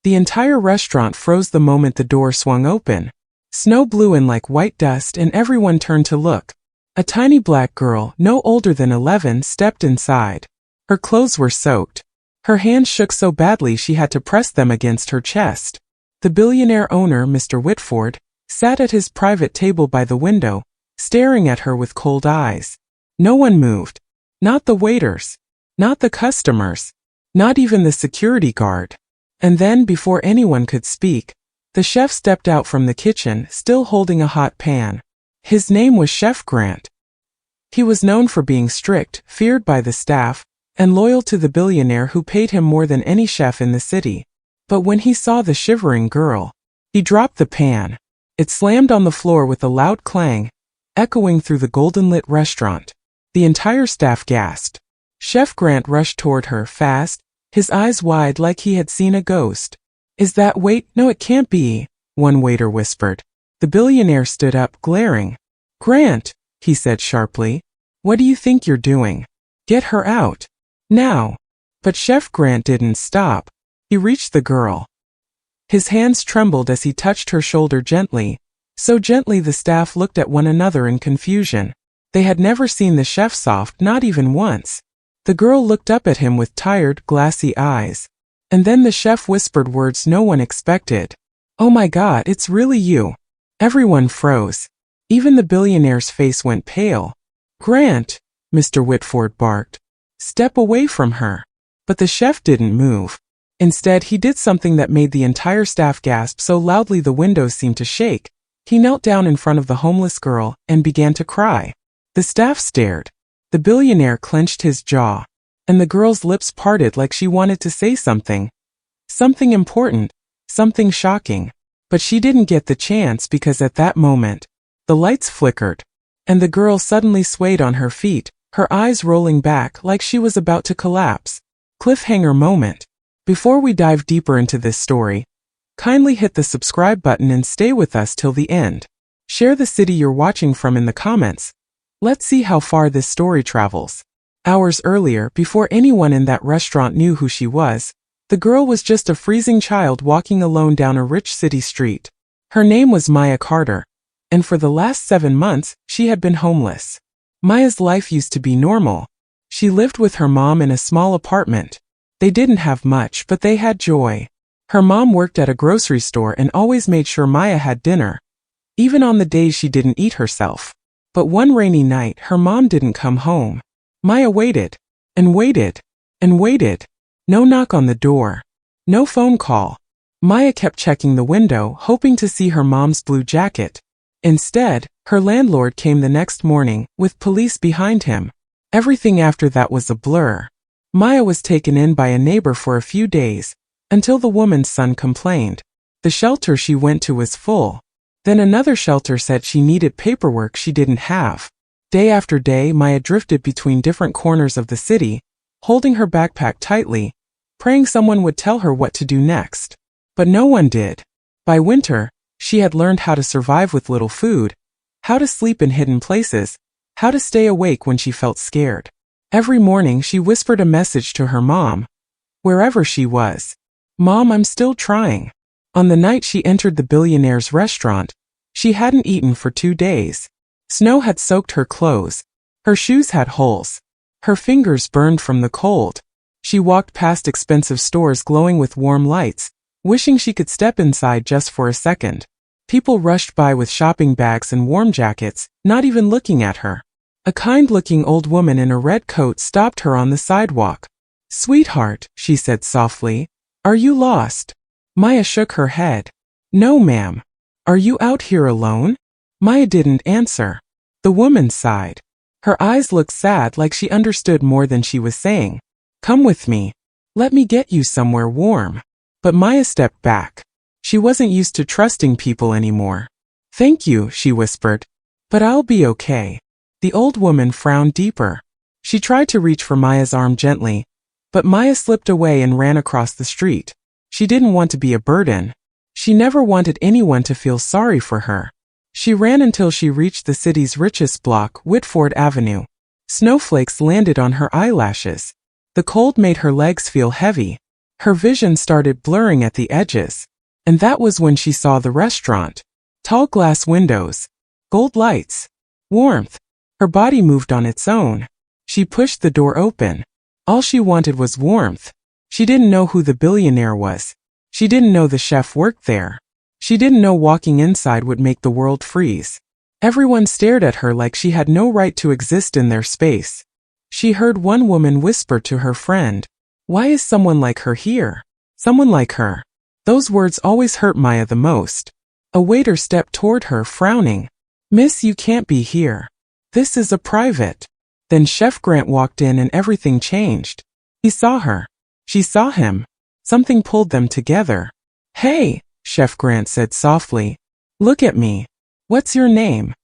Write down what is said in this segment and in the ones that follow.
The entire restaurant froze the moment the door swung open. Snow blew in like white dust and everyone turned to look. A tiny black girl, no older than 11, stepped inside. Her clothes were soaked. Her hands shook so badly she had to press them against her chest. The billionaire owner, Mr. Whitford, sat at his private table by the window, staring at her with cold eyes. No one moved. Not the waiters. Not the customers. Not even the security guard. And then, before anyone could speak, the chef stepped out from the kitchen, still holding a hot pan. His name was Chef Grant. He was known for being strict, feared by the staff, and loyal to the billionaire who paid him more than any chef in the city. But when he saw the shivering girl, he dropped the pan. It slammed on the floor with a loud clang, echoing through the golden-lit restaurant. The entire staff gasped. Chef Grant rushed toward her, fast, his eyes wide like he had seen a ghost. "Is that wait? No, it can't be," one waiter whispered. The billionaire stood up, glaring. "Grant," he said sharply, "what do you think you're doing? Get her out. Now." But Chef Grant didn't stop. He reached the girl. His hands trembled as he touched her shoulder gently, so gently the staff looked at one another in confusion. They had never seen the chef soft, not even once. The girl looked up at him with tired, glassy eyes. And then the chef whispered words no one expected. "Oh my God, it's really you." Everyone froze. Even the billionaire's face went pale. "Grant," Mr. Whitford barked. "Step away from her." But the chef didn't move. Instead, he did something that made the entire staff gasp so loudly the windows seemed to shake. He knelt down in front of the homeless girl and began to cry. The staff stared. The billionaire clenched his jaw, and the girl's lips parted like she wanted to say something. Something important, something shocking. But she didn't get the chance because at that moment, the lights flickered, and the girl suddenly swayed on her feet, her eyes rolling back like she was about to collapse. Cliffhanger moment. Before we dive deeper into this story, kindly hit the subscribe button and stay with us till the end. Share the city you're watching from in the comments. Let's see how far this story travels. Hours earlier, before anyone in that restaurant knew who she was, the girl was just a freezing child walking alone down a rich city street. Her name was Maya Carter, and for the last 7 months, she had been homeless. Maya's life used to be normal. She lived with her mom in a small apartment. They didn't have much, but they had joy. Her mom worked at a grocery store and always made sure Maya had dinner, even on the days she didn't eat herself. But one rainy night, her mom didn't come home. Maya waited, and waited, and waited. No knock on the door. No phone call. Maya kept checking the window, hoping to see her mom's blue jacket. Instead, her landlord came the next morning, with police behind him. Everything after that was a blur. Maya was taken in by a neighbor for a few days, until the woman's son complained. The shelter she went to was full. Then another shelter said she needed paperwork she didn't have. Day after day, Maya drifted between different corners of the city, holding her backpack tightly, praying someone would tell her what to do next. But no one did. By winter, she had learned how to survive with little food, how to sleep in hidden places, how to stay awake when she felt scared. Every morning she whispered a message to her mom, wherever she was. "Mom, I'm still trying." On the night she entered the billionaire's restaurant, she hadn't eaten for 2 days. Snow had soaked her clothes. Her shoes had holes. Her fingers burned from the cold. She walked past expensive stores glowing with warm lights, wishing she could step inside just for a second. People rushed by with shopping bags and warm jackets, not even looking at her. A kind-looking old woman in a red coat stopped her on the sidewalk. "Sweetheart," she said softly, "are you lost?" Maya shook her head. "No, ma'am." "Are you out here alone?" Maya didn't answer. The woman sighed. Her eyes looked sad, like she understood more than she was saying. "Come with me. Let me get you somewhere warm." But Maya stepped back. She wasn't used to trusting people anymore. "Thank you," she whispered. "But I'll be okay." The old woman frowned deeper. She tried to reach for Maya's arm gently, but Maya slipped away and ran across the street. She didn't want to be a burden. She never wanted anyone to feel sorry for her. She ran until she reached the city's richest block, Whitford Avenue. Snowflakes landed on her eyelashes. The cold made her legs feel heavy. Her vision started blurring at the edges. And that was when she saw the restaurant. Tall glass windows. Gold lights. Warmth. Her body moved on its own. She pushed the door open. All she wanted was warmth. She didn't know who the billionaire was. She didn't know the chef worked there. She didn't know walking inside would make the world freeze. Everyone stared at her like she had no right to exist in their space. She heard one woman whisper to her friend, "Why is someone like her here? Someone like her." Those words always hurt Maya the most. A waiter stepped toward her, frowning. "Miss, you can't be here. This is a private." Then Chef Grant walked in and everything changed. He saw her. She saw him. Something pulled them together. "Hey," Chef Grant said softly. "Look at me. What's your name?"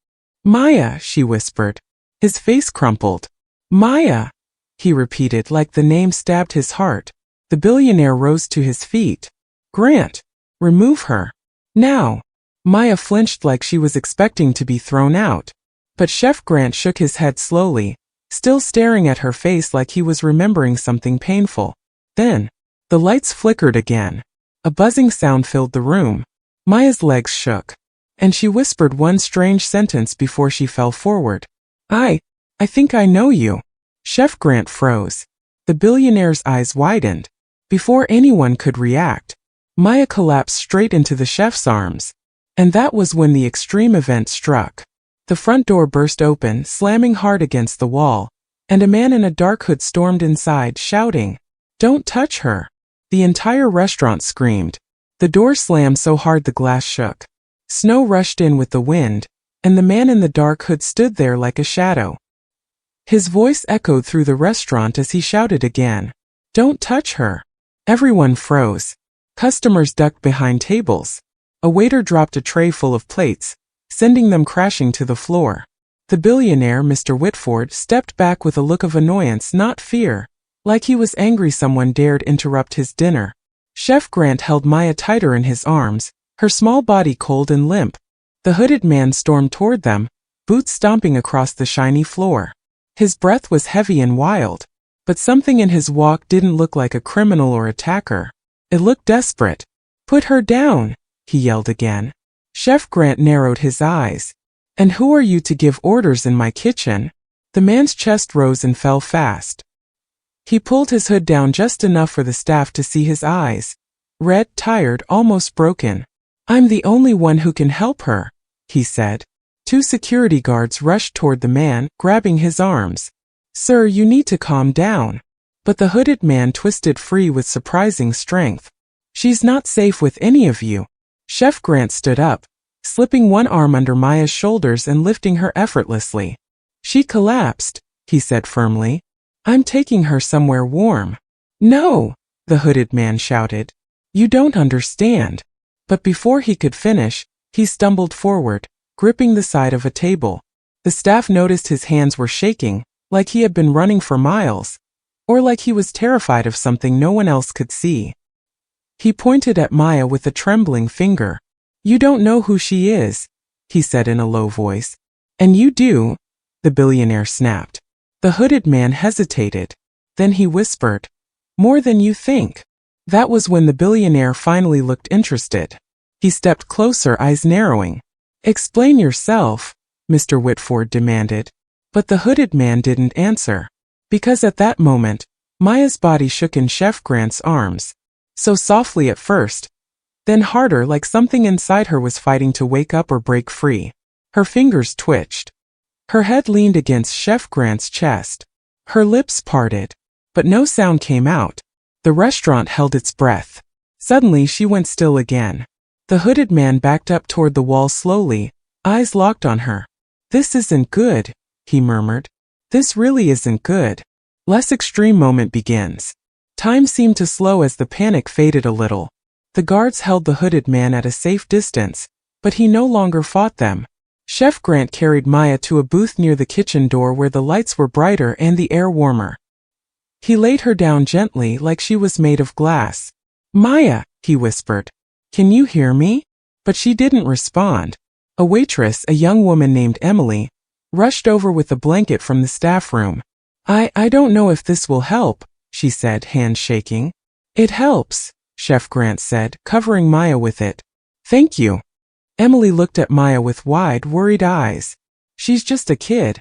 "Maya," she whispered. His face crumpled. "Maya," he repeated like the name stabbed his heart. The billionaire rose to his feet. "Grant, remove her. Now." Maya flinched like she was expecting to be thrown out. But Chef Grant shook his head slowly, still staring at her face like he was remembering something painful. Then, the lights flickered again. A buzzing sound filled the room. Maya's legs shook. And she whispered one strange sentence before she fell forward. I think I know you." Chef Grant froze. The billionaire's eyes widened. Before anyone could react, Maya collapsed straight into the chef's arms. And that was when the extreme event struck. The front door burst open, slamming hard against the wall, and a man in a dark hood stormed inside, shouting, "Don't touch her!" The entire restaurant screamed. The door slammed so hard the glass shook. Snow rushed in with the wind, and the man in the dark hood stood there like a shadow. His voice echoed through the restaurant as he shouted again, "Don't touch her!" Everyone froze. Customers ducked behind tables. A waiter dropped a tray full of plates, sending them crashing to the floor. The billionaire, Mr. Whitford, stepped back with a look of annoyance, not fear, like he was angry someone dared interrupt his dinner. Chef Grant held Maya tighter in his arms, her small body cold and limp. The hooded man stormed toward them, boots stomping across the shiny floor. His breath was heavy and wild, but something in his walk didn't look like a criminal or attacker. It looked desperate. "Put her down," he yelled again. Chef Grant narrowed his eyes. "And who are you to give orders in my kitchen?" The man's chest rose and fell fast. He pulled his hood down just enough for the staff to see his eyes. Red, tired, almost broken. "I'm the only one who can help her," he said. Two security guards rushed toward the man, grabbing his arms. "Sir, you need to calm down." But the hooded man twisted free with surprising strength. "She's not safe with any of you." Chef Grant stood up, slipping one arm under Maya's shoulders and lifting her effortlessly. "She collapsed," he said firmly. "I'm taking her somewhere warm." "No!" the hooded man shouted. "You don't understand." But before he could finish, he stumbled forward, gripping the side of a table. The staff noticed his hands were shaking, like he had been running for miles, or like he was terrified of something no one else could see. He pointed at Maya with a trembling finger. "You don't know who she is," he said in a low voice. "And you do," the billionaire snapped. The hooded man hesitated. Then he whispered, "More than you think." That was when the billionaire finally looked interested. He stepped closer, eyes narrowing. "Explain yourself," Mr. Whitford demanded. But the hooded man didn't answer. Because at that moment, Maya's body shook in Chef Grant's arms. So softly at first, then harder, like something inside her was fighting to wake up or break free. Her fingers twitched. Her head leaned against Chef Grant's chest. Her lips parted, but no sound came out. The restaurant held its breath. Suddenly she went still again. The hooded man backed up toward the wall slowly, eyes locked on her. "This isn't good," he murmured. "This really isn't good." Less extreme moment begins. Time seemed to slow as the panic faded a little. The guards held the hooded man at a safe distance, but he no longer fought them. Chef Grant carried Maya to a booth near the kitchen door where the lights were brighter and the air warmer. He laid her down gently like she was made of glass. "Maya," he whispered, "can you hear me?" But she didn't respond. A waitress, a young woman named Emily, rushed over with a blanket from the staff room. I don't know if this will help," she said, hands shaking. It helps, Chef Grant said, covering Maya with it. Thank you. Emily looked at Maya with wide, worried eyes. She's just a kid.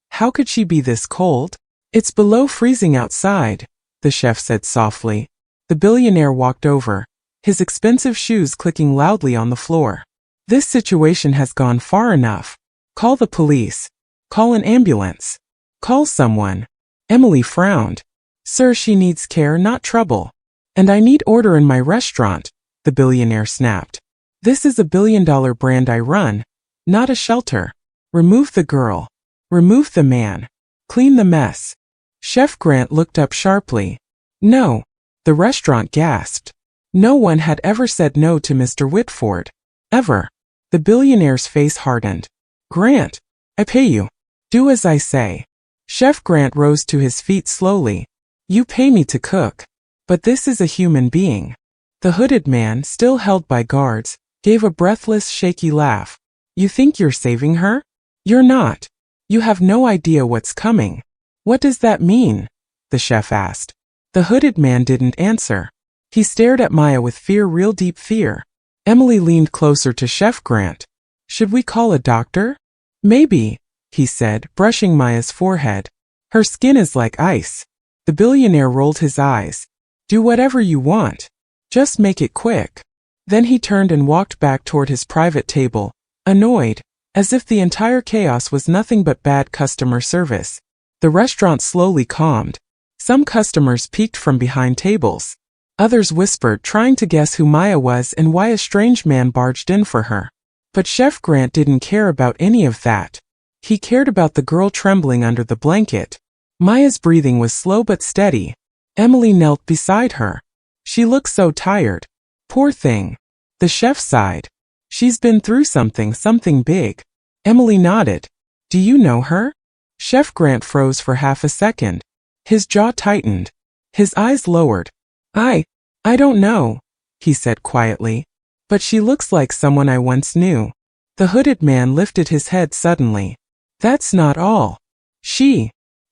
How could she be this cold? It's below freezing outside, the chef said softly. The billionaire walked over, his expensive shoes clicking loudly on the floor. This situation has gone far enough. Call the police. Call an ambulance. Call someone. Emily frowned. Sir, she needs care, not trouble. And I need order in my restaurant, the billionaire snapped. This is a billion-dollar brand I run, not a shelter. Remove the girl. Remove the man. Clean the mess. Chef Grant looked up sharply. No. The restaurant gasped. No one had ever said no to Mr. Whitford. Ever. The billionaire's face hardened. Grant, I pay you. Do as I say. Chef Grant rose to his feet slowly. You pay me to cook. But this is a human being. The hooded man, still held by guards, gave a breathless, shaky laugh. You think you're saving her? You're not. You have no idea what's coming. What does that mean? The chef asked. The hooded man didn't answer. He stared at Maya with fear, real deep fear. Emily leaned closer to Chef Grant. Should we call a doctor? Maybe, he said, brushing Maya's forehead. Her skin is like ice. The billionaire rolled his eyes. Do whatever you want. Just make it quick. Then he turned and walked back toward his private table, annoyed, as if the entire chaos was nothing but bad customer service. The restaurant slowly calmed. Some customers peeked from behind tables. Others whispered, trying to guess who Maya was and why a strange man barged in for her. But Chef Grant didn't care about any of that. He cared about the girl trembling under the blanket. Maya's breathing was slow but steady. Emily knelt beside her. She looked so tired. Poor thing. The chef sighed. She's been through something big. Emily nodded. Do you know her? Chef Grant froze for half a second. His jaw tightened. His eyes lowered. I don't know, he said quietly. But she looks like someone I once knew. The hooded man lifted his head suddenly. That's not all.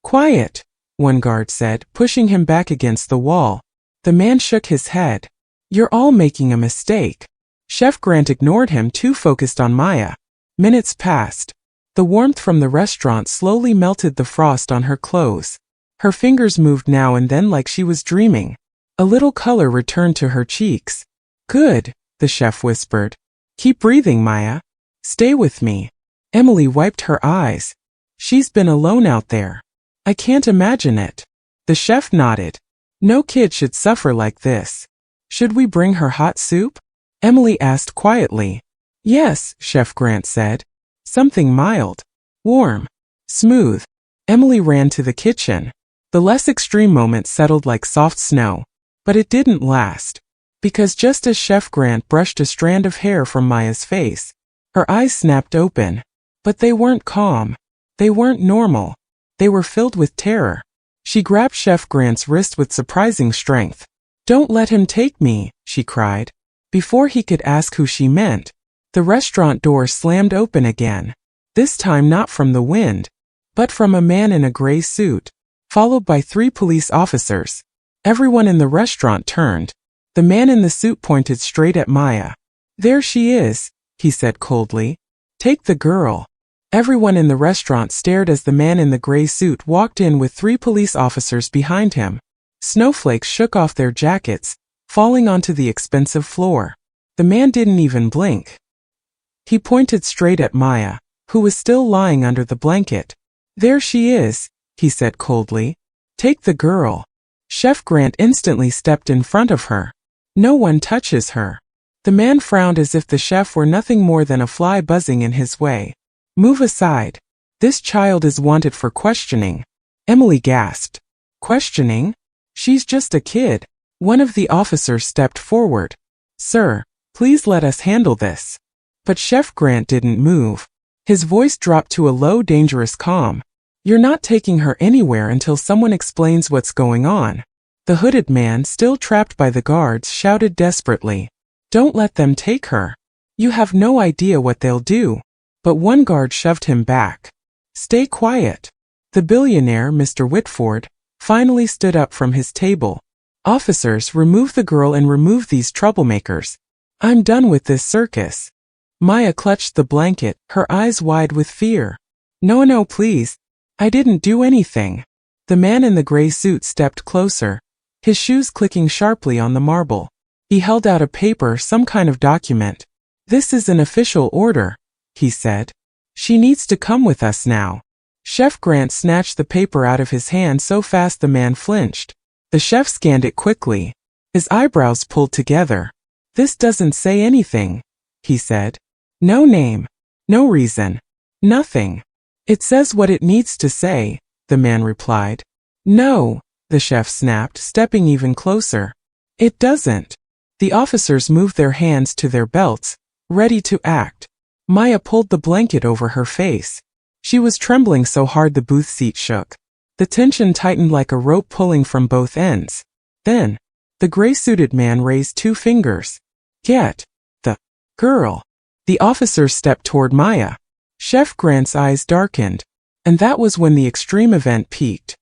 Quiet, one guard said, pushing him back against the wall. The man shook his head. You're all making a mistake. Chef Grant ignored him, too focused on Maya. Minutes passed. The warmth from the restaurant slowly melted the frost on her clothes. Her fingers moved now and then like she was dreaming. A little color returned to her cheeks. Good, the chef whispered. Keep breathing, Maya. Stay with me. Emily wiped her eyes. She's been alone out there. I can't imagine it. The chef nodded. No kid should suffer like this. Should we bring her hot soup? Emily asked quietly. Yes, Chef Grant said. Something mild. Warm. Smooth. Emily ran to the kitchen. The less extreme moment settled like soft snow. But it didn't last. Because just as Chef Grant brushed a strand of hair from Maya's face, her eyes snapped open. But they weren't calm. They weren't normal. They were filled with terror. She grabbed Chef Grant's wrist with surprising strength. Don't let him take me, she cried. Before he could ask who she meant, the restaurant door slammed open again. This time not from the wind, but from a man in a gray suit, followed by 3 police officers. Everyone in the restaurant turned. The man in the suit pointed straight at Maya. There she is, he said coldly. Take the girl. Everyone in the restaurant stared as the man in the gray suit walked in with 3 police officers behind him. Snowflakes shook off their jackets, falling onto the expensive floor. The man didn't even blink. He pointed straight at Maya, who was still lying under the blanket. There she is, he said coldly. Take the girl. Chef Grant instantly stepped in front of her. No one touches her. The man frowned as if the chef were nothing more than a fly buzzing in his way. Move aside. This child is wanted for questioning. Emily gasped. Questioning? She's just a kid. One of the officers stepped forward. Sir, please let us handle this. But Chef Grant didn't move. His voice dropped to a low, dangerous calm. You're not taking her anywhere until someone explains what's going on. The hooded man, still trapped by the guards, shouted desperately. Don't let them take her. You have no idea what they'll do. But one guard shoved him back. Stay quiet. The billionaire, Mr. Whitford, finally stood up from his table. Officers, remove the girl and remove these troublemakers. I'm done with this circus. Maya clutched the blanket, her eyes wide with fear. No, please. I didn't do anything. The man in the gray suit stepped closer, his shoes clicking sharply on the marble. He held out a paper, some kind of document. This is an official order, he said. She needs to come with us now. Chef Grant snatched the paper out of his hand so fast the man flinched. The chef scanned it quickly. His eyebrows pulled together. This doesn't say anything, he said. No name. No reason. Nothing. It says what it needs to say, the man replied. No, the chef snapped, stepping even closer. It doesn't. The officers moved their hands to their belts, ready to act. Maya pulled the blanket over her face. She was trembling so hard the booth seat shook. The tension tightened like a rope pulling from both ends. Then, the gray-suited man raised 2 fingers. Get the girl. The officers stepped toward Maya. Chef Grant's eyes darkened, and that was when the extreme event peaked.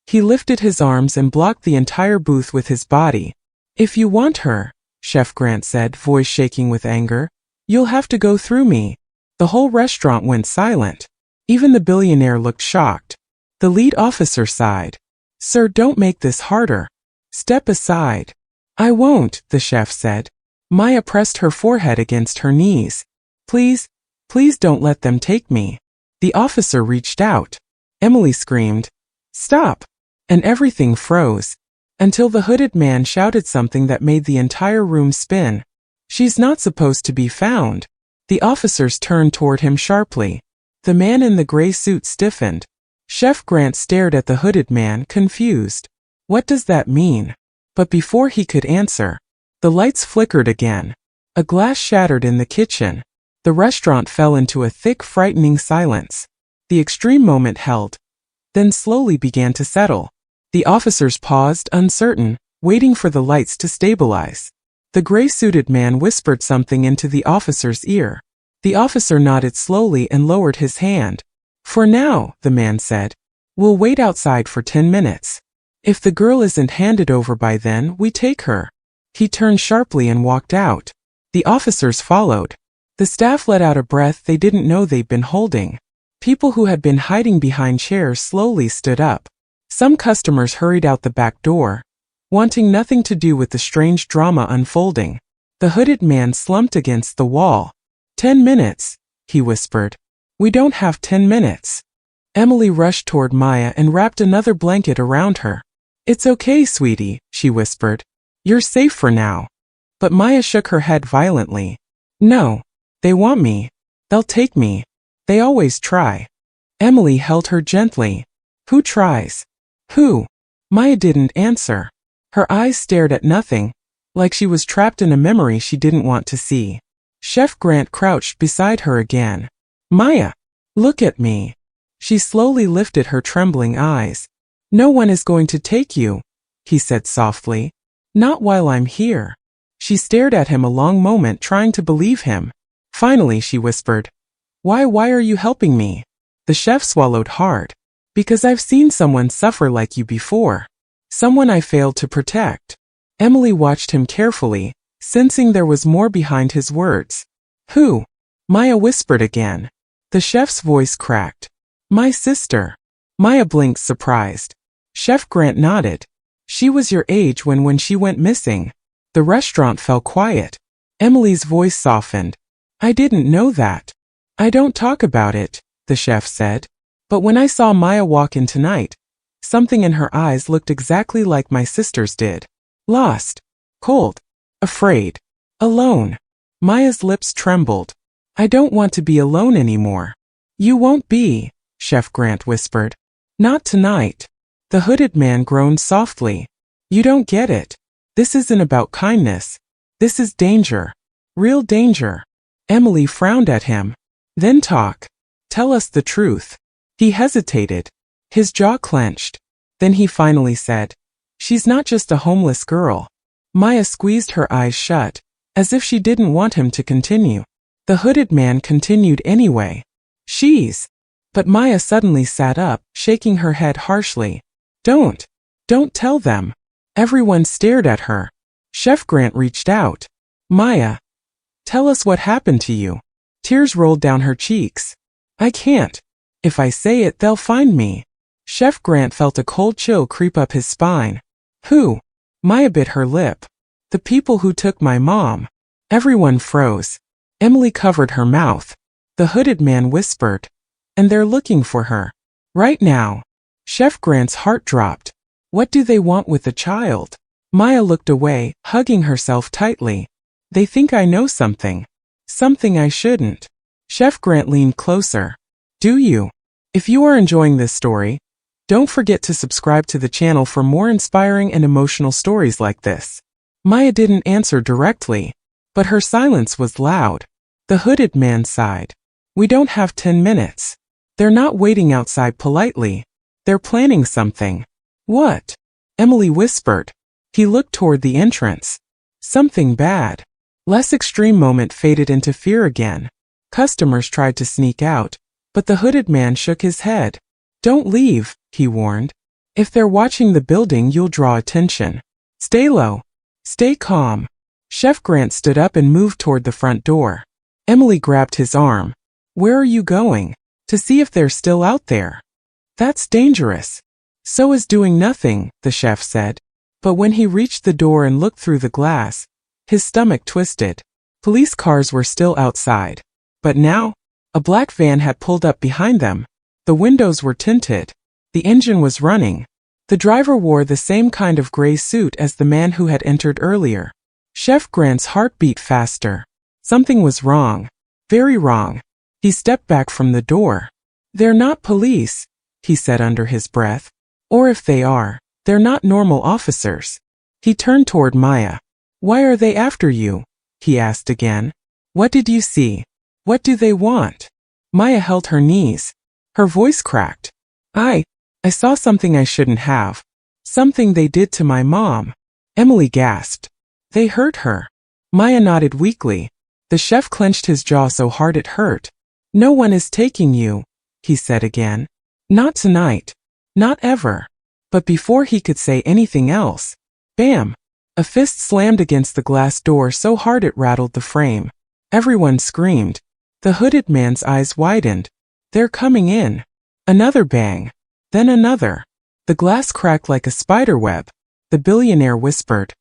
He lifted his arms and blocked the entire booth with his body. If you want her, Chef Grant said, voice shaking with anger, you'll have to go through me. The whole restaurant went silent. Even the billionaire looked shocked. The lead officer sighed. Sir, don't make this harder. Step aside. I won't, the chef said. Maya pressed her forehead against her knees. Please don't let them take me. The officer reached out. Emily screamed, Stop! And everything froze. Until the hooded man shouted something that made the entire room spin. She's not supposed to be found. The officers turned toward him sharply. The man in the gray suit stiffened. Chef Grant stared at the hooded man, confused. What does that mean? But before he could answer, the lights flickered again. A glass shattered in the kitchen. The restaurant fell into a thick, frightening silence. The extreme moment held, then slowly began to settle. The officers paused, uncertain, waiting for the lights to stabilize. The gray-suited man whispered something into the officer's ear. The officer nodded slowly and lowered his hand. For now, the man said. We'll wait outside for 10 minutes. If the girl isn't handed over by then, we take her. He turned sharply and walked out. The officers followed. The staff let out a breath they didn't know they'd been holding. People who had been hiding behind chairs slowly stood up. Some customers hurried out the back door, wanting nothing to do with the strange drama unfolding. The hooded man slumped against the wall. 10 minutes, he whispered. We don't have 10 minutes. Emily rushed toward Maya and wrapped another blanket around her. It's okay, sweetie, she whispered. You're safe for now. But Maya shook her head violently. No. They want me. They'll take me. They always try. Emily held her gently. Who tries? Who? Maya didn't answer. Her eyes stared at nothing, like she was trapped in a memory she didn't want to see. Chef Grant crouched beside her again. Maya, look at me. She slowly lifted her trembling eyes. No one is going to take you, he said softly. Not while I'm here. She stared at him a long moment, trying to believe him. Finally, she whispered, Why are you helping me? The chef swallowed hard. Because I've seen someone suffer like you before. Someone I failed to protect. Emily watched him carefully, sensing there was more behind his words. Who? Maya whispered again. The chef's voice cracked. My sister. Maya blinked, surprised. Chef Grant nodded. She was your age when she went missing. The restaurant fell quiet. Emily's voice softened. I didn't know that. I don't talk about it, the chef said. But when I saw Maya walk in tonight, something in her eyes looked exactly like my sister's did. Lost. Cold. Afraid. Alone. Maya's lips trembled. I don't want to be alone anymore. You won't be, Chef Grant whispered. Not tonight. The hooded man groaned softly. You don't get it. This isn't about kindness. This is danger. Real danger. Emily frowned at him. Then talk. Tell us the truth. He hesitated. His jaw clenched. Then he finally said, She's not just a homeless girl. Maya squeezed her eyes shut, as if she didn't want him to continue. The hooded man continued anyway. She's. But Maya suddenly sat up, shaking her head harshly. Don't tell them. Everyone stared at her. Chef Grant reached out. Maya, tell us what happened to you. Tears rolled down her cheeks. I can't. If I say it, they'll find me. Chef Grant felt a cold chill creep up his spine. Who? Maya bit her lip. The people who took my mom. Everyone froze. Emily covered her mouth. The hooded man whispered. And they're looking for her. Right now. Chef Grant's heart dropped. What do they want with the child? Maya looked away, hugging herself tightly. They think I know something. Something I shouldn't. Chef Grant leaned closer. Do you? If you are enjoying this story, don't forget to subscribe to the channel for more inspiring and emotional stories like this. Maya didn't answer directly, but her silence was loud. The hooded man sighed. We don't have 10 minutes. They're not waiting outside politely. They're planning something. What? Emily whispered. He looked toward the entrance. Something bad. Less extreme moment faded into fear again. Customers tried to sneak out, but the hooded man shook his head. Don't leave, he warned. If they're watching the building, you'll draw attention. Stay low. Stay calm. Chef Grant stood up and moved toward the front door. Emily grabbed his arm. Where are you going? To see if they're still out there. That's dangerous. So is doing nothing, the chef said. But when he reached the door and looked through the glass, his stomach twisted. Police cars were still outside. But now, a black van had pulled up behind them. The windows were tinted. The engine was running. The driver wore the same kind of gray suit as the man who had entered earlier. Chef Grant's heart beat faster. Something was wrong. Very wrong. He stepped back from the door. They're not police, he said under his breath. Or if they are, they're not normal officers. He turned toward Maya. Why are they after you? He asked again. What did you see? What do they want? Maya held her knees. Her voice cracked. I saw something I shouldn't have. Something they did to my mom. Emily gasped. They hurt her. Maya nodded weakly. The chef clenched his jaw so hard it hurt. No one is taking you, he said again. Not tonight. Not ever. But before he could say anything else, bam! A fist slammed against the glass door so hard it rattled the frame. Everyone screamed. The hooded man's eyes widened. They're coming in. Another bang. Then another. The glass cracked like a spider web. The billionaire whispered.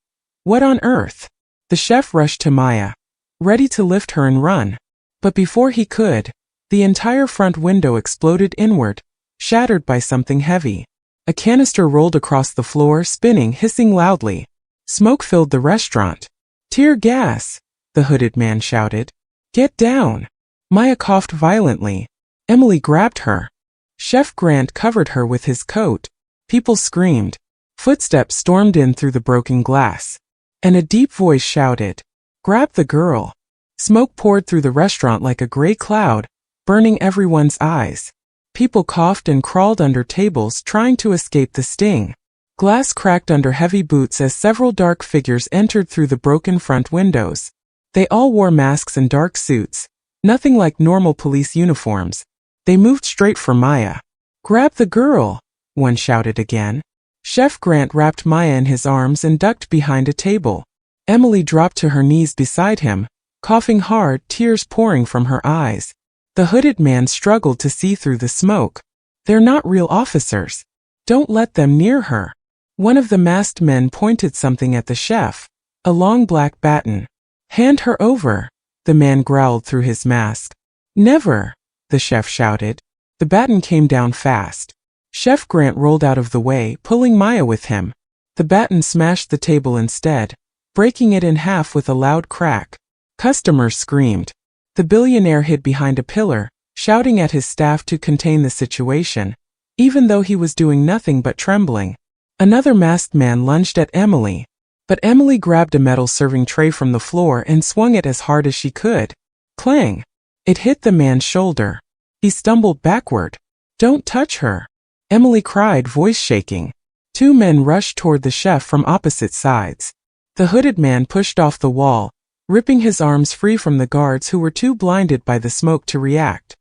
What on earth? The chef rushed to Maya, ready to lift her and run. But before he could, the entire front window exploded inward, shattered by something heavy. A canister rolled across the floor, spinning, hissing loudly. Smoke filled the restaurant. Tear gas, the hooded man shouted. Get down. Maya coughed violently. Emily grabbed her. Chef Grant covered her with his coat. People screamed. Footsteps stormed in through the broken glass. And a deep voice shouted, Grab the girl. Smoke poured through the restaurant like a gray cloud, burning everyone's eyes. People coughed and crawled under tables trying to escape the sting. Glass cracked under heavy boots as several dark figures entered through the broken front windows. They all wore masks and dark suits, nothing like normal police uniforms. They moved straight for Maya. Grab the girl, one shouted again. Chef Grant wrapped Maya in his arms and ducked behind a table. Emily dropped to her knees beside him, coughing hard, tears pouring from her eyes. The hooded man struggled to see through the smoke. They're not real officers. Don't let them near her. One of the masked men pointed something at the chef, a long black baton. Hand her over, the man growled through his mask. Never, the chef shouted. The baton came down fast. Chef Grant rolled out of the way, pulling Maya with him. The baton smashed the table instead, breaking it in half with a loud crack. Customers screamed. The billionaire hid behind a pillar, shouting at his staff to contain the situation, even though he was doing nothing but trembling. Another masked man lunged at Emily, but Emily grabbed a metal serving tray from the floor and swung it as hard as she could. Clang! It hit the man's shoulder. He stumbled backward. Don't touch her, Emily cried, voice shaking. Two men rushed toward the chef from opposite sides. The hooded man pushed off the wall, ripping his arms free from the guards who were too blinded by the smoke to react.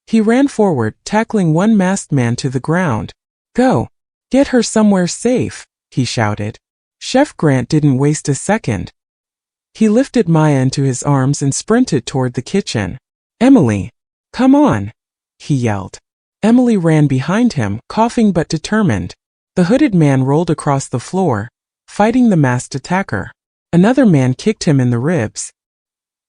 He ran forward, tackling one masked man to the ground. Go! Get her somewhere safe, he shouted. Chef Grant didn't waste a second. He lifted Maya into his arms and sprinted toward the kitchen. "Emily, come on," he yelled. Emily ran behind him, coughing but determined. The hooded man rolled across the floor, fighting the masked attacker. Another man kicked him in the ribs.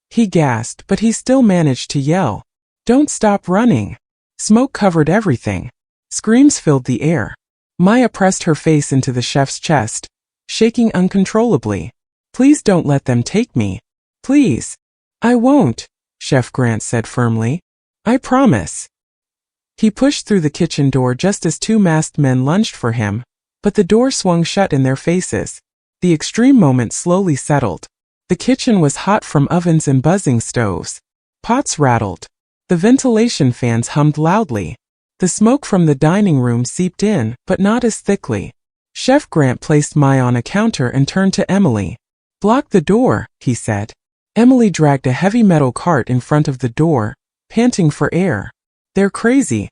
He gasped, but he still managed to yell, "Don't stop running." Smoke covered everything. Screams filled the air. Maya pressed her face into the chef's chest, shaking uncontrollably. "Please don't let them take me. Please." "I won't," Chef Grant said firmly. "I promise." He pushed through the kitchen door just as two masked men lunged for him, but the door swung shut in their faces. The extreme moment slowly settled. The kitchen was hot from ovens and buzzing stoves. Pots rattled. The ventilation fans hummed loudly. The smoke from the dining room seeped in, but not as thickly. Chef Grant placed Maya on a counter and turned to Emily. "Block the door," he said. Emily dragged a heavy metal cart in front of the door, panting for air. "They're crazy.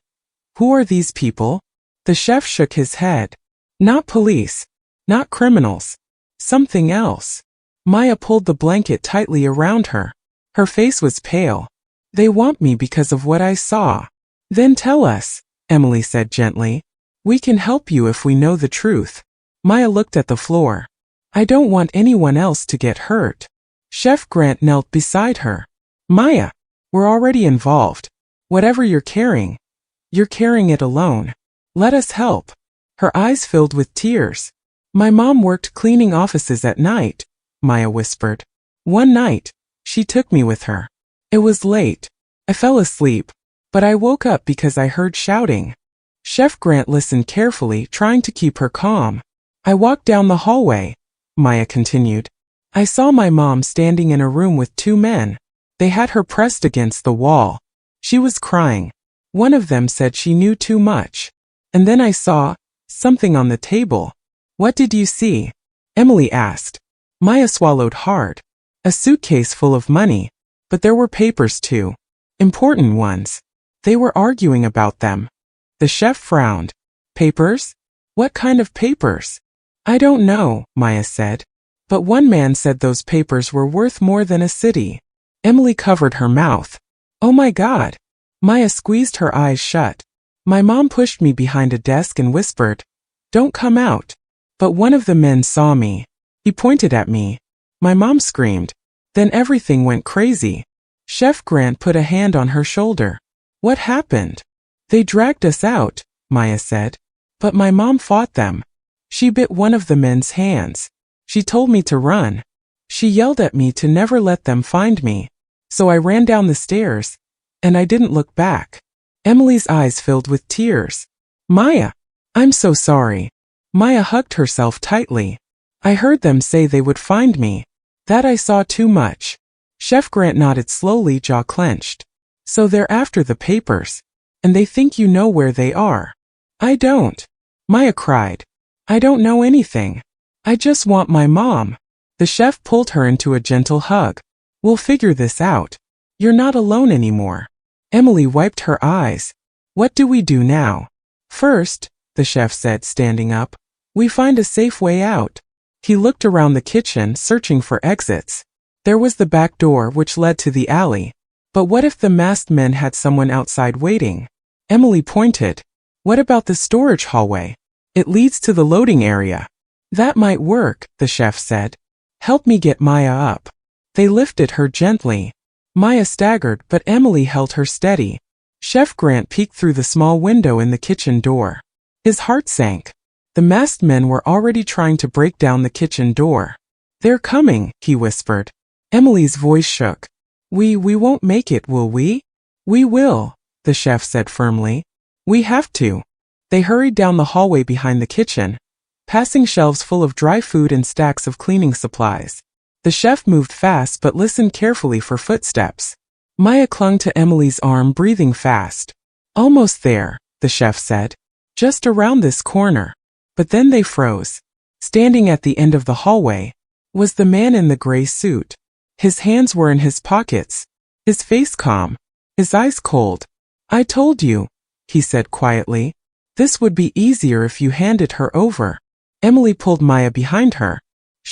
Who are these people?" The chef shook his head. "Not police. Not criminals. Something else." Maya pulled the blanket tightly around her. Her face was pale. "They want me because of what I saw." "Then tell us," Emily said gently. "We can help you if we know the truth." Maya looked at the floor. "I don't want anyone else to get hurt." Chef Grant knelt beside her. "Maya, we're already involved. Whatever you're carrying it alone. Let us help." Her eyes filled with tears. "My mom worked cleaning offices at night," Maya whispered. "One night, she took me with her. It was late. I fell asleep, but I woke up because I heard shouting." Chef Grant listened carefully, trying to keep her calm. "I walked down the hallway," Maya continued. "I saw my mom standing in a room with two men. They had her pressed against the wall. She was crying. One of them said she knew too much. And then I saw something on the table." "What did you see?" Emily asked. Maya swallowed hard. "A suitcase full of money. But there were papers too. Important ones. They were arguing about them." The chef frowned. "Papers? What kind of papers?" "I don't know," Maya said. "But one man said those papers were worth more than a city." Emily covered her mouth. "Oh my God." Maya squeezed her eyes shut. "My mom pushed me behind a desk and whispered, 'Don't come out.' But one of the men saw me. He pointed at me. My mom screamed. Then everything went crazy." Chef Grant put a hand on her shoulder. "What happened?" "They dragged us out," Maya said. "But my mom fought them. She bit one of the men's hands. She told me to run. She yelled at me to never let them find me. So I ran down the stairs, and I didn't look back." Emily's eyes filled with tears. "Maya, I'm so sorry." Maya hugged herself tightly. "I heard them say they would find me. That I saw too much." Chef Grant nodded slowly, jaw clenched. "So they're after the papers. And they think you know where they are." "I don't," Maya cried. "I don't know anything. I just want my mom." The chef pulled her into a gentle hug. "We'll figure this out. You're not alone anymore." Emily wiped her eyes. "What do we do now?" "First," the chef said, standing up, "we find a safe way out." He looked around the kitchen, searching for exits. There was the back door which led to the alley. But what if the masked men had someone outside waiting? Emily pointed. "What about the storage hallway? It leads to the loading area." "That might work," the chef said. "Help me get Maya up." They lifted her gently. Maya staggered, but Emily held her steady. Chef Grant peeked through the small window in the kitchen door. His heart sank. The masked men were already trying to break down the kitchen door. "They're coming," he whispered. Emily's voice shook. We won't make it, will we?" "We will," the chef said firmly. "We have to." They hurried down the hallway behind the kitchen, passing shelves full of dry food and stacks of cleaning supplies. The chef moved fast but listened carefully for footsteps. Maya clung to Emily's arm, breathing fast. "Almost there," the chef said. "Just around this corner." But then they froze. Standing at the end of the hallway was the man in the gray suit. His hands were in his pockets, his face calm, his eyes cold. "I told you," he said quietly. "This would be easier if you handed her over." Emily pulled Maya behind her.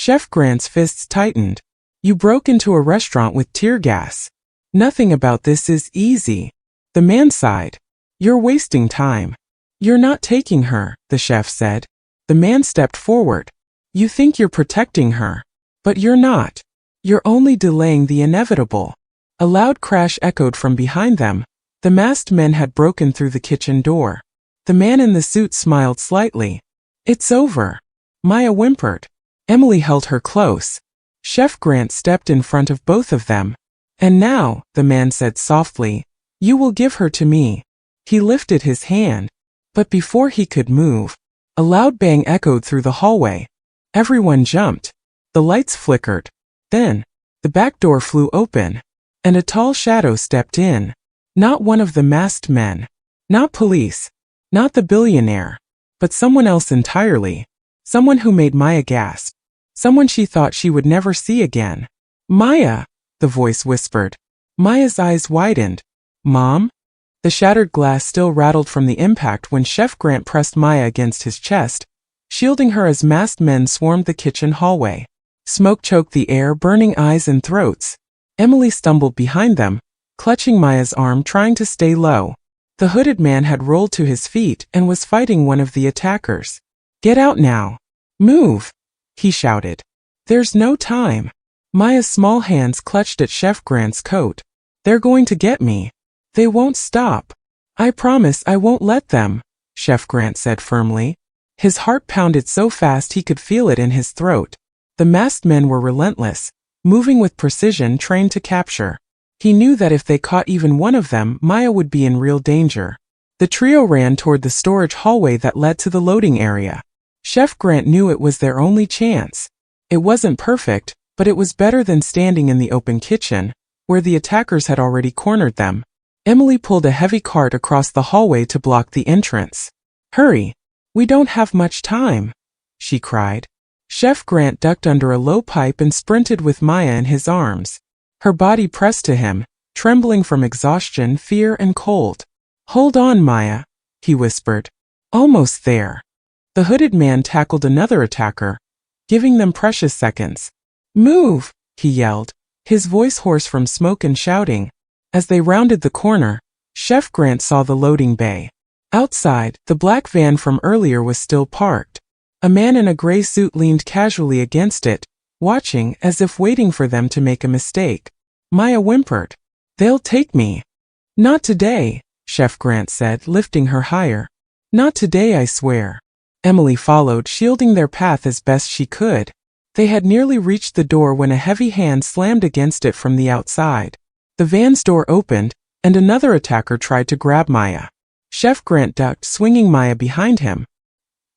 Chef Grant's fists tightened. You broke into a restaurant with tear gas. Nothing about this is easy. The man sighed. You're wasting time. You're not taking her, the chef said. The man stepped forward. You think you're protecting her. But you're not. You're only delaying the inevitable. A loud crash echoed from behind them. The masked men had broken through the kitchen door. The man in the suit smiled slightly. It's over. Maya whimpered. Emily held her close. Chef Grant stepped in front of both of them. And now, the man said softly, you will give her to me. He lifted his hand. But before he could move, a loud bang echoed through the hallway. Everyone jumped. The lights flickered. Then, the back door flew open, and a tall shadow stepped in. Not one of the masked men. Not police. Not the billionaire. But someone else entirely. Someone who made Maya gasp. Someone she thought she would never see again. Maya, the voice whispered. Maya's eyes widened. Mom? The shattered glass still rattled from the impact when Chef Grant pressed Maya against his chest, shielding her as masked men swarmed the kitchen hallway. Smoke choked the air, burning eyes and throats. Emily stumbled behind them, clutching Maya's arm, trying to stay low. The hooded man had rolled to his feet and was fighting one of the attackers. Get out now. Move, he shouted. There's no time. Maya's small hands clutched at Chef Grant's coat. They're going to get me. They won't stop. I promise I won't let them, Chef Grant said firmly. His heart pounded so fast he could feel it in his throat. The masked men were relentless, moving with precision, trained to capture. He knew that if they caught even one of them, Maya would be in real danger. The trio ran toward the storage hallway that led to the loading area. Chef Grant knew it was their only chance. It wasn't perfect, but it was better than standing in the open kitchen, where the attackers had already cornered them. Emily pulled a heavy cart across the hallway to block the entrance. Hurry! We don't have much time, she cried. Chef Grant ducked under a low pipe and sprinted with Maya in his arms. Her body pressed to him, trembling from exhaustion, fear, and cold. Hold on, Maya, he whispered. Almost there. The hooded man tackled another attacker, giving them precious seconds. Move, he yelled, his voice hoarse from smoke and shouting. As they rounded the corner, Chef Grant saw the loading bay. Outside, the black van from earlier was still parked. A man in a gray suit leaned casually against it, watching as if waiting for them to make a mistake. Maya whimpered. They'll take me. Not today, Chef Grant said, lifting her higher. Not today, I swear. Emily followed, shielding their path as best she could. They had nearly reached the door when a heavy hand slammed against it from the outside. The van's door opened, and another attacker tried to grab Maya. Chef Grant ducked, swinging Maya behind him.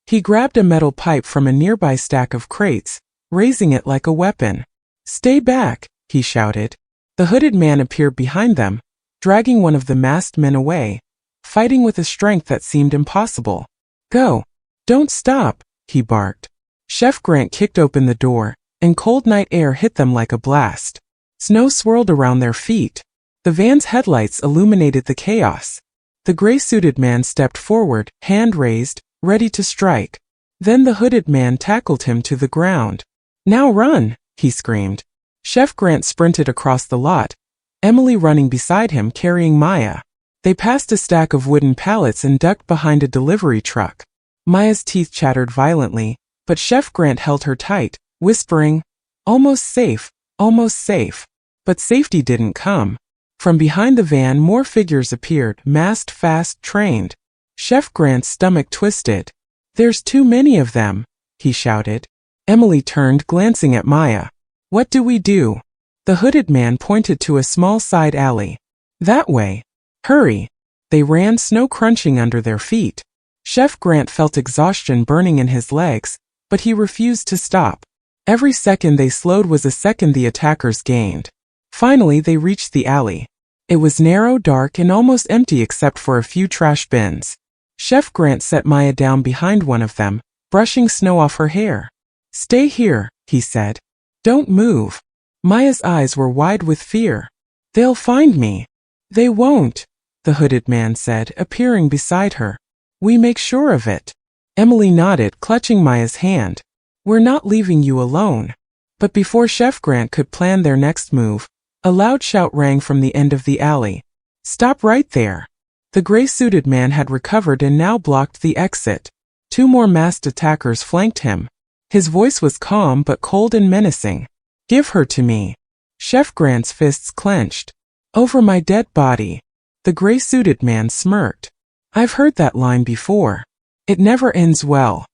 He grabbed a metal pipe from a nearby stack of crates, raising it like a weapon. Stay back, he shouted. The hooded man appeared behind them, dragging one of the masked men away, fighting with a strength that seemed impossible. Go! Don't stop, he barked. Chef Grant kicked open the door, and cold night air hit them like a blast. Snow swirled around their feet. The van's headlights illuminated the chaos. The gray-suited man stepped forward, hand raised, ready to strike. Then the hooded man tackled him to the ground. Now run, he screamed. Chef Grant sprinted across the lot, Emily running beside him carrying Maya. They passed a stack of wooden pallets and ducked behind a delivery truck. Maya's teeth chattered violently, but Chef Grant held her tight, whispering, almost safe, almost safe. But safety didn't come. From behind the van more figures appeared, masked, fast, trained. Chef Grant's stomach twisted. There's too many of them, he shouted. Emily turned, glancing at Maya. What do we do? The hooded man pointed to a small side alley. That way. Hurry. They ran, snow crunching under their feet. Chef Grant felt exhaustion burning in his legs, but he refused to stop. Every second they slowed was a second the attackers gained. Finally, they reached the alley. It was narrow, dark, and almost empty except for a few trash bins. Chef Grant set Maya down behind one of them, brushing snow off her hair. Stay here, he said. Don't move. Maya's eyes were wide with fear. They'll find me. They won't, the hooded man said, appearing beside her. We make sure of it. Emily nodded, clutching Maya's hand. We're not leaving you alone. But before Chef Grant could plan their next move, a loud shout rang from the end of the alley. Stop right there. The gray-suited man had recovered and now blocked the exit. 2 more masked attackers flanked him. His voice was calm but cold and menacing. Give her to me. Chef Grant's fists clenched. Over my dead body. The gray-suited man smirked. I've heard that line before. It never ends well.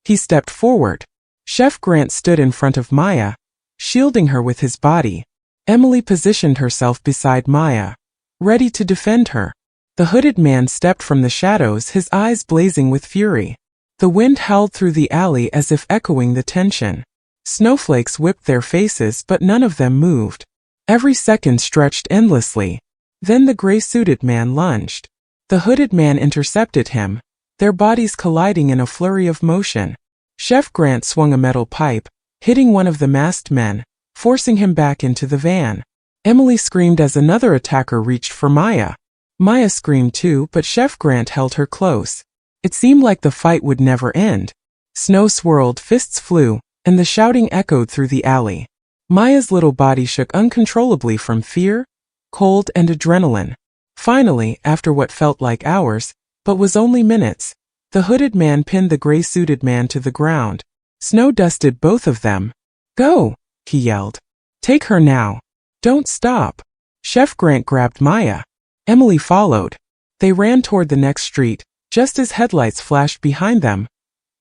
He stepped forward. Chef Grant stood in front of Maya, shielding her with his body. Emily positioned herself beside Maya, ready to defend her. The hooded man stepped from the shadows, his eyes blazing with fury. The wind howled through the alley as if echoing the tension. Snowflakes whipped their faces, but none of them moved. Every second stretched endlessly. Then the gray-suited man lunged. The hooded man intercepted him, their bodies colliding in a flurry of motion. Chef Grant swung a metal pipe, hitting one of the masked men, forcing him back into the van. Emily screamed as another attacker reached for Maya. Maya screamed too, but Chef Grant held her close. It seemed like the fight would never end. Snow swirled, fists flew, and the shouting echoed through the alley. Maya's little body shook uncontrollably from fear, cold, and adrenaline. Finally, after what felt like hours, but was only minutes, the hooded man pinned the gray-suited man to the ground. Snow dusted both of them. Go, he yelled. Take her now. Don't stop. Chef Grant grabbed Maya. Emily followed. They ran toward the next street, just as headlights flashed behind them.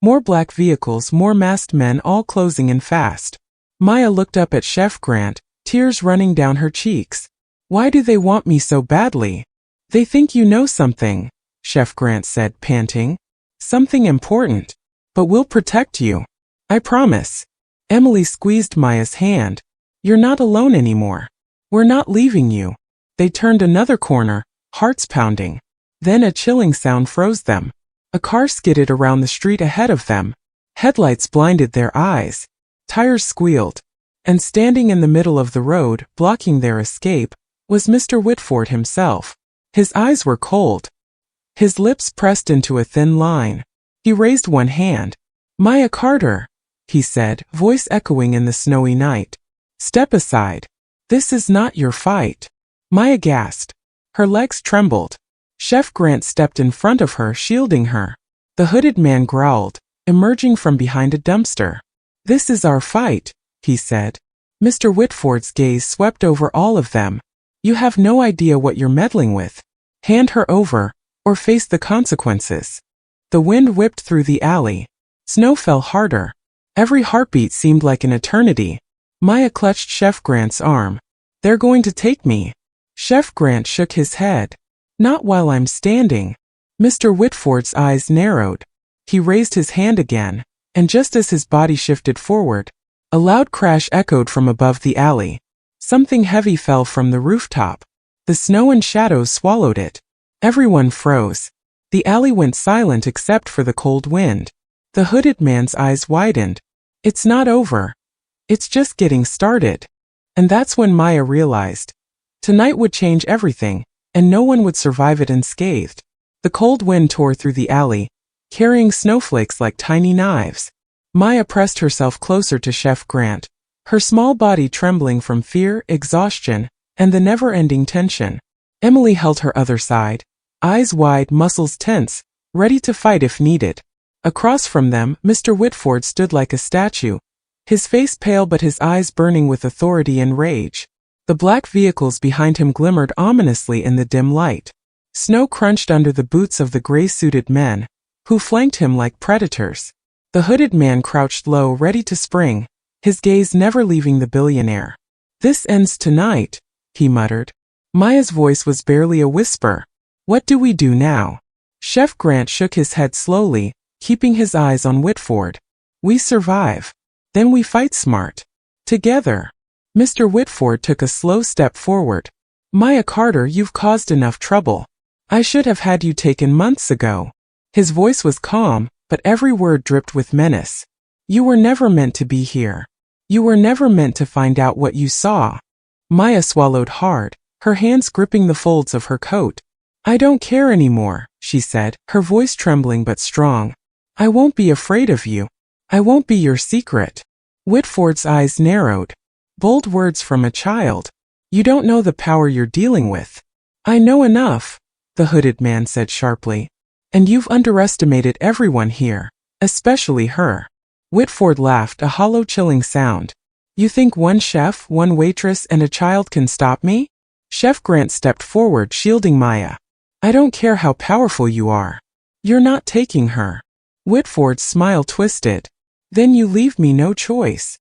More black vehicles, more masked men, all closing in fast. Maya looked up at Chef Grant, tears running down her cheeks. Why do they want me so badly? They think you know something, Chef Grant said, panting. Something important. But we'll protect you. I promise. Emily squeezed Maya's hand. You're not alone anymore. We're not leaving you. They turned another corner, hearts pounding. Then a chilling sound froze them. A car skidded around the street ahead of them. Headlights blinded their eyes. Tires squealed. And standing in the middle of the road, blocking their escape, was Mr. Whitford himself. His eyes were cold. His lips pressed into a thin line. He raised one hand. Maya Carter, he said, voice echoing in the snowy night. Step aside. This is not your fight. Maya gasped. Her legs trembled. Chef Grant stepped in front of her, shielding her. The hooded man growled, emerging from behind a dumpster. This is our fight, he said. Mr. Whitford's gaze swept over all of them. You have no idea what you're meddling with. Hand her over, or face the consequences. The wind whipped through the alley. Snow fell harder. Every heartbeat seemed like an eternity. Maya clutched Chef Grant's arm. They're going to take me. Chef Grant shook his head. Not while I'm standing. Mr. Whitford's eyes narrowed. He raised his hand again, and just as his body shifted forward, a loud crash echoed from above the alley. Something heavy fell from the rooftop. The snow and shadows swallowed it. Everyone froze. The alley went silent except for the cold wind. The hooded man's eyes widened. It's not over. It's just getting started. And that's when Maya realized. Tonight would change everything, and no one would survive it unscathed. The cold wind tore through the alley, carrying snowflakes like tiny knives. Maya pressed herself closer to Chef Grant, her small body trembling from fear, exhaustion, and the never-ending tension. Emily held her other side, eyes wide, muscles tense, ready to fight if needed. Across from them, Mr. Whitford stood like a statue, his face pale but his eyes burning with authority and rage. The black vehicles behind him glimmered ominously in the dim light. Snow crunched under the boots of the gray-suited men, who flanked him like predators. The hooded man crouched low, ready to spring, his gaze never leaving the billionaire. This ends tonight, he muttered. Maya's voice was barely a whisper. What do we do now? Chef Grant shook his head slowly, keeping his eyes on Whitford. We survive. Then we fight smart. Together. Mr. Whitford took a slow step forward. Maya Carter, you've caused enough trouble. I should have had you taken months ago. His voice was calm, but every word dripped with menace. You were never meant to be here. You were never meant to find out what you saw. Maya swallowed hard, her hands gripping the folds of her coat. I don't care anymore, she said, her voice trembling but strong. I won't be afraid of you. I won't be your secret. Whitford's eyes narrowed. Bold words from a child. You don't know the power you're dealing with. I know enough, the hooded man said sharply. And you've underestimated everyone here, especially her. Whitford laughed, a hollow, chilling sound. You think one chef, one waitress, and a child can stop me? Chef Grant stepped forward, shielding Maya. I don't care how powerful you are. You're not taking her. Whitford's smile twisted. Then you leave me no choice.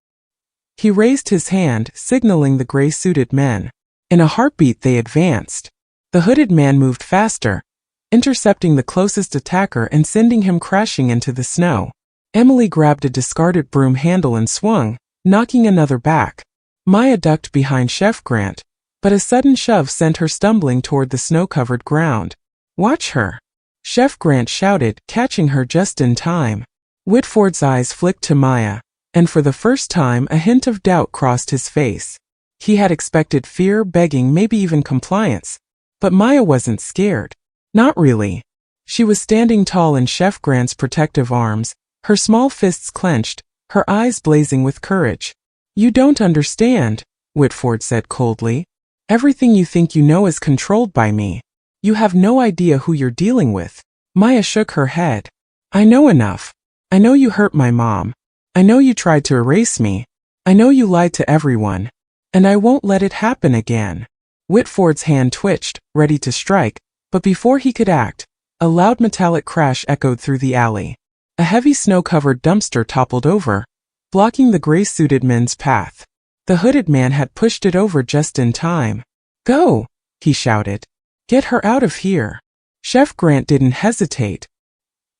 He raised his hand, signaling the gray-suited men. In a heartbeat they advanced. The hooded man moved faster, intercepting the closest attacker and sending him crashing into the snow. Emily grabbed a discarded broom handle and swung, knocking another back. Maya ducked behind Chef Grant, but a sudden shove sent her stumbling toward the snow-covered ground. Watch her! Chef Grant shouted, catching her just in time. Whitford's eyes flicked to Maya, and for the first time a hint of doubt crossed his face. He had expected fear, begging, maybe even compliance. But Maya wasn't scared. Not really. She was standing tall in Chef Grant's protective arms, her small fists clenched, her eyes blazing with courage. You don't understand, Whitford said coldly. Everything you think you know is controlled by me. You have no idea who you're dealing with. Maya shook her head. I know enough. I know you hurt my mom. I know you tried to erase me. I know you lied to everyone. And I won't let it happen again. Whitford's hand twitched, ready to strike, but before he could act, a loud metallic crash echoed through the alley. A heavy snow-covered dumpster toppled over, blocking the gray-suited men's path. The hooded man had pushed it over just in time. Go, he shouted. Get her out of here. Chef Grant didn't hesitate.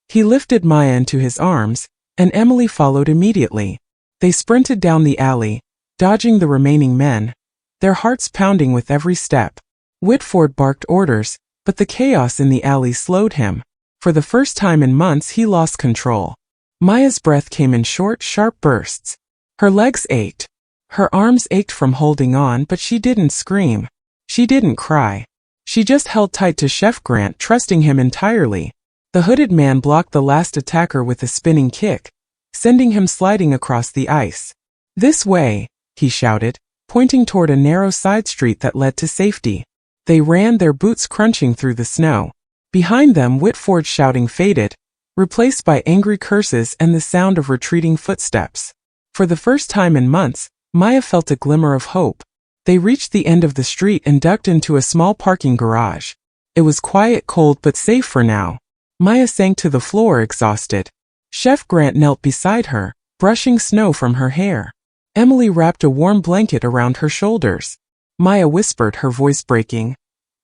He lifted Maya into his arms, and Emily followed immediately. They sprinted down the alley, dodging the remaining men, their hearts pounding with every step. Whitford barked orders, but the chaos in the alley slowed him. For the first time in months he lost control. Maya's breath came in short, sharp bursts. Her legs ached. Her arms ached from holding on, but she didn't scream. She didn't cry. She just held tight to Chef Grant, trusting him entirely. The hooded man blocked the last attacker with a spinning kick, sending him sliding across the ice. This way, he shouted, pointing toward a narrow side street that led to safety. They ran, their boots crunching through the snow. Behind them, Whitford's shouting faded, replaced by angry curses and the sound of retreating footsteps. For the first time in months, Maya felt a glimmer of hope. They reached the end of the street and ducked into a small parking garage. It was quiet, cold, but safe for now. Maya sank to the floor, exhausted. Chef Grant knelt beside her, brushing snow from her hair. Emily wrapped a warm blanket around her shoulders. Maya whispered, her voice breaking.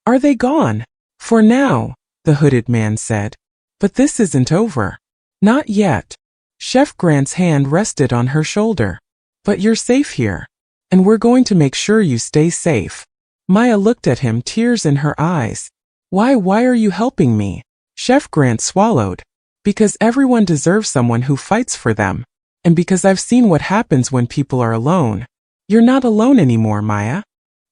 Are they gone? For now, the hooded man said. But this isn't over. Not yet. Chef Grant's hand rested on her shoulder. But you're safe here. And we're going to make sure you stay safe. Maya looked at him, tears in her eyes. Why are you helping me? Chef Grant swallowed. Because everyone deserves someone who fights for them. And because I've seen what happens when people are alone. You're not alone anymore, Maya.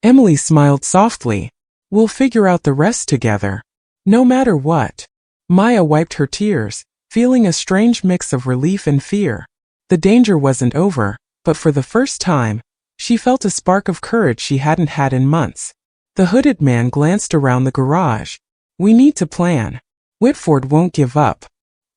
Emily smiled softly. We'll figure out the rest together. No matter what. Maya wiped her tears, feeling a strange mix of relief and fear. The danger wasn't over, but for the first time, she felt a spark of courage she hadn't had in months. The hooded man glanced around the garage. We need to plan. Whitford won't give up.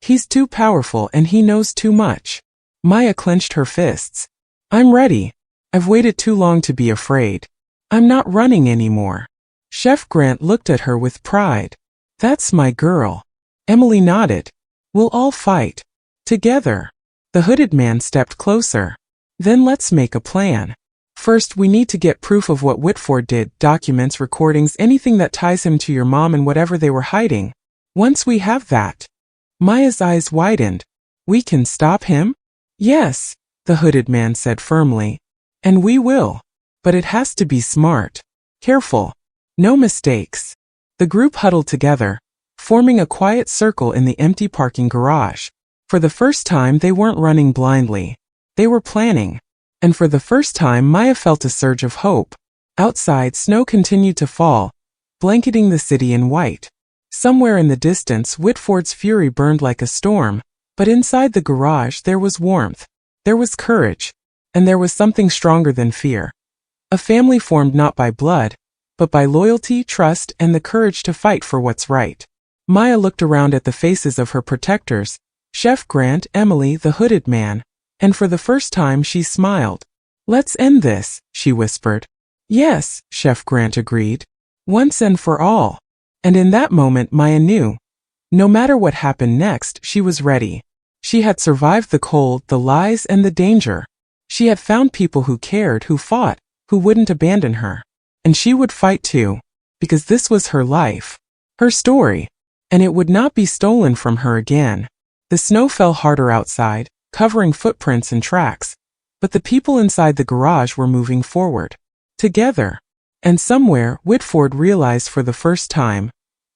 He's too powerful and he knows too much. Maya clenched her fists. I'm ready. I've waited too long to be afraid. I'm not running anymore. Chef Grant looked at her with pride. That's my girl. Emily nodded. We'll all fight. Together. The hooded man stepped closer. Then let's make a plan. First, we need to get proof of what Whitford did, documents, recordings, anything that ties him to your mom and whatever they were hiding. Once we have that. Maya's eyes widened. We can stop him? Yes, the hooded man said firmly. And we will. But it has to be smart. Careful. No mistakes. The group huddled together, forming a quiet circle in the empty parking garage. For the first time they weren't running blindly. They were planning. And for the first time Maya felt a surge of hope. Outside, snow continued to fall, blanketing the city in white. Somewhere in the distance, Whitford's fury burned like a storm, But inside the garage there was warmth, there was courage, and there was something stronger than fear. A family formed not by blood, but by loyalty, trust, and the courage to fight for what's right. Maya looked around at the faces of her protectors, Chef Grant, Emily, the hooded man, and for the first time she smiled. "Let's end this," she whispered. "Yes," Chef Grant agreed. "Once and for all." And in that moment Maya knew. No matter what happened next, she was ready. She had survived the cold, the lies, and the danger. She had found people who cared, who fought, who wouldn't abandon her. And she would fight too, because this was her life, her story, and it would not be stolen from her again. The snow fell harder outside, covering footprints and tracks, but the people inside the garage were moving forward, together. And somewhere, Whitford realized for the first time,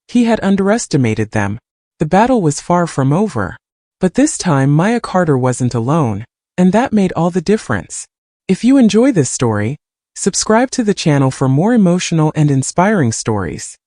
he had underestimated them. The battle was far from over. But this time Maya Carter wasn't alone, and that made all the difference. If you enjoy this story, subscribe to the channel for more emotional and inspiring stories.